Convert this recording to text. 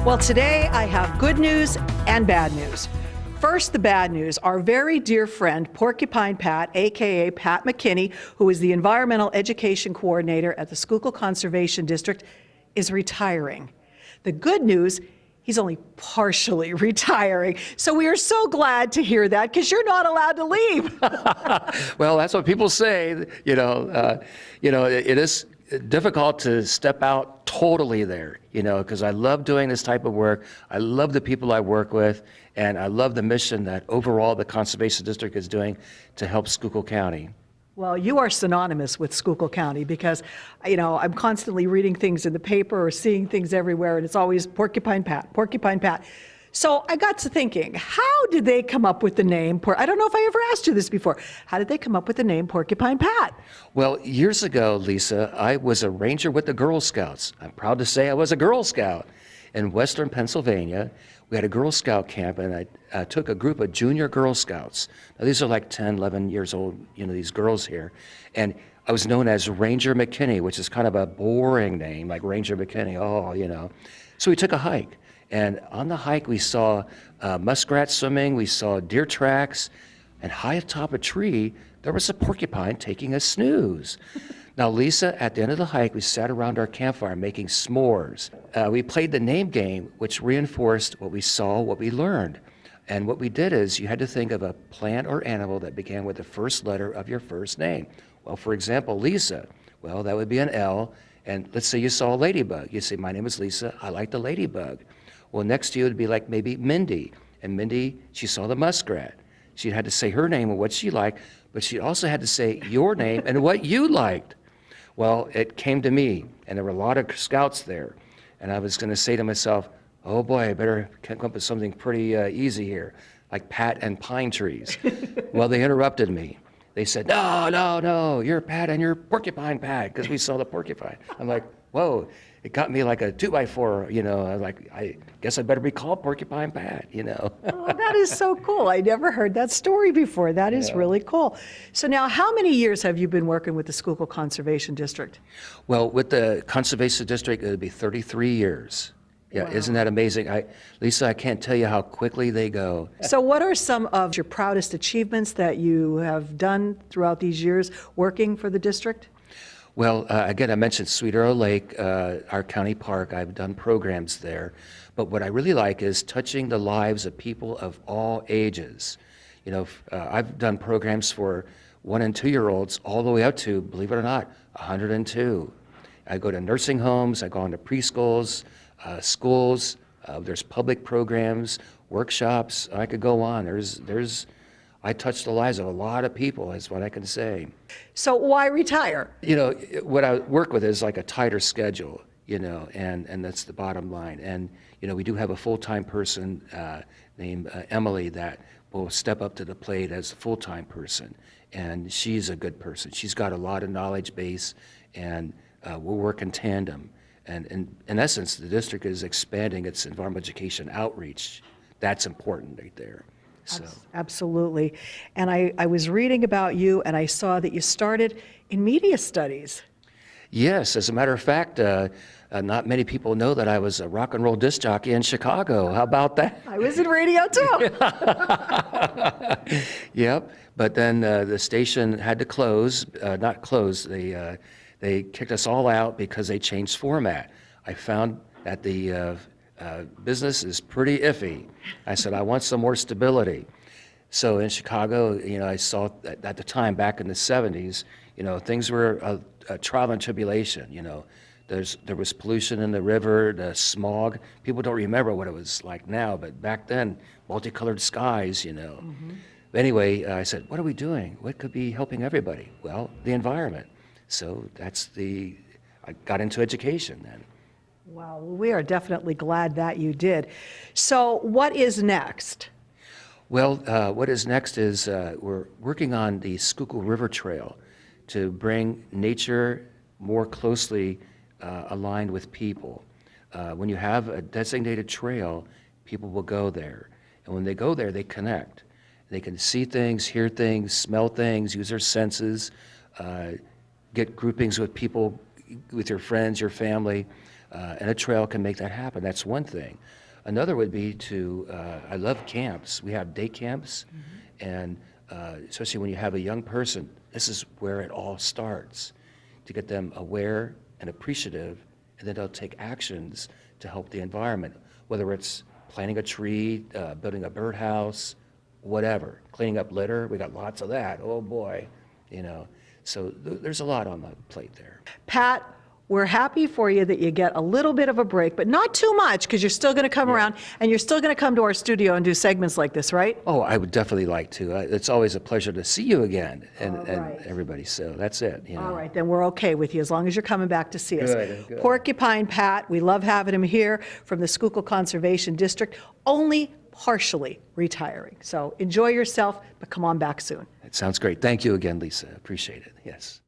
Well, today I have good news and bad news. First, the bad news. Our very dear friend, Porcupine Pat, aka Pat McKinney, who is the Environmental Education Coordinator at the Schuylkill Conservation District, is retiring. The good news, he's only partially retiring. So we are so glad to hear that, because you're not allowed to leave. Well, that's what people say. It is difficult to step out totally there, because I love doing this type of work. I love the people I work with, and I love the mission that overall the Conservation District is doing to help Schuylkill County. Well, you are synonymous with Schuylkill County because, I'm constantly reading things in the paper or seeing things everywhere, and it's always Porcupine Pat, Porcupine Pat. So I got to thinking, how did they come up with the name? I don't know if I ever asked you this before. How did they come up with the name Porcupine Pat? Well, years ago, Lisa, I was a ranger with the Girl Scouts. I'm proud to say I was a Girl Scout in Western Pennsylvania. We had a Girl Scout camp, and I took a group of junior Girl Scouts. Now, these are like 10, 11 years old, these girls here. And I was known as Ranger McKinney, which is kind of a boring name, like Ranger McKinney, So we took a hike. And on the hike, we saw muskrats swimming, we saw deer tracks, and high atop a tree, there was a porcupine taking a snooze. Now, Lisa, at the end of the hike, we sat around our campfire making s'mores. We played the name game, which reinforced what we saw, what we learned. And what we did is you had to think of a plant or animal that began with the first letter of your first name. Well, for example, Lisa, well, that would be an L. And let's say you saw a ladybug. You say, my name is Lisa, I like the ladybug. Well, next to you would be like maybe Mindy. And Mindy, she saw the muskrat. She had to say her name and what she liked, but she also had to say your name and what you liked. Well, it came to me, and there were a lot of scouts there. And I was going to say to myself, oh boy, I better come up with something pretty easy here, like Pat and pine trees. Well, they interrupted me. They said, no, you're Pat and you're Porcupine Pat, because we saw the porcupine. I'm like, whoa. It got me like a 2x4, I was like, I guess I better be called Porcupine Pat, Oh, that is so cool. I never heard that story before. That is really cool. So now, how many years have you been working with the Schuylkill Conservation District? Well, with the Conservation District, it would be 33 years. Yeah, wow. Isn't that amazing? Lisa, I can't tell you how quickly they go. So what are some of your proudest achievements that you have done throughout these years working for the district? Well, again, I mentioned Sweet Arrow Lake, our county park. I've done programs there. But what I really like is touching the lives of people of all ages. I've done programs for 1 and 2-year-olds all the way up to, believe it or not, 102. I go to nursing homes, I go into preschools, schools, there's public programs, workshops, I could go on. I touch the lives of a lot of people, is what I can say. So why retire? What I work with is like a tighter schedule, and that's the bottom line. And, we do have a full-time person named Emily that will step up to the plate as a full-time person. And she's a good person. She's got a lot of knowledge base, and we'll work in tandem. And in essence, the district is expanding its environmental education outreach. That's important right there. So. Absolutely. And I was reading about you, and I saw that you started in media studies. Yes, as a matter of fact, not many people know that I was a rock and roll disc jockey in Chicago. How about that? I was in radio too. Yep, but then the station had to close, not close, they kicked us all out because they changed format. I found that the business is pretty iffy. I said, I want some more stability. So in Chicago, I saw that at the time, back in the 70s, things were a trial and tribulation. There was pollution in the river, the smog. People don't remember what it was like now, but back then, multicolored skies, Mm-hmm. But anyway, I said, what are we doing? What could be helping everybody? Well, the environment. So I got into education then. Wow, well, we are definitely glad that you did. So what is next? Well, what is next is we're working on the Schuylkill River Trail to bring nature more closely aligned with people. When you have a designated trail, people will go there. And when they go there, they connect. They can see things, hear things, smell things, use their senses, get groupings with people, with your friends, your family. and a trail can make that happen. That's one thing. Another would be to, I love camps. We have day camps, and especially when you have a young person, this is where it all starts, to get them aware and appreciative, and then they'll take actions to help the environment, whether it's planting a tree, building a birdhouse, whatever, cleaning up litter. We got lots of that. Oh boy, you know. So there's a lot on the plate there. Pat, we're happy for you that you get a little bit of a break, but not too much, because you're still going to come around, and you're still going to come to our studio and do segments like this, right? Oh, I would definitely like to. It's always a pleasure to see you again, and right. everybody. So that's it. You know. All right, then we're okay with you as long as you're coming back to see us. Good. Porcupine Pat, we love having him here from the Schuylkill Conservation District, only partially retiring. So enjoy yourself, but come on back soon. It sounds great. Thank you again, Lisa. Appreciate it. Yes.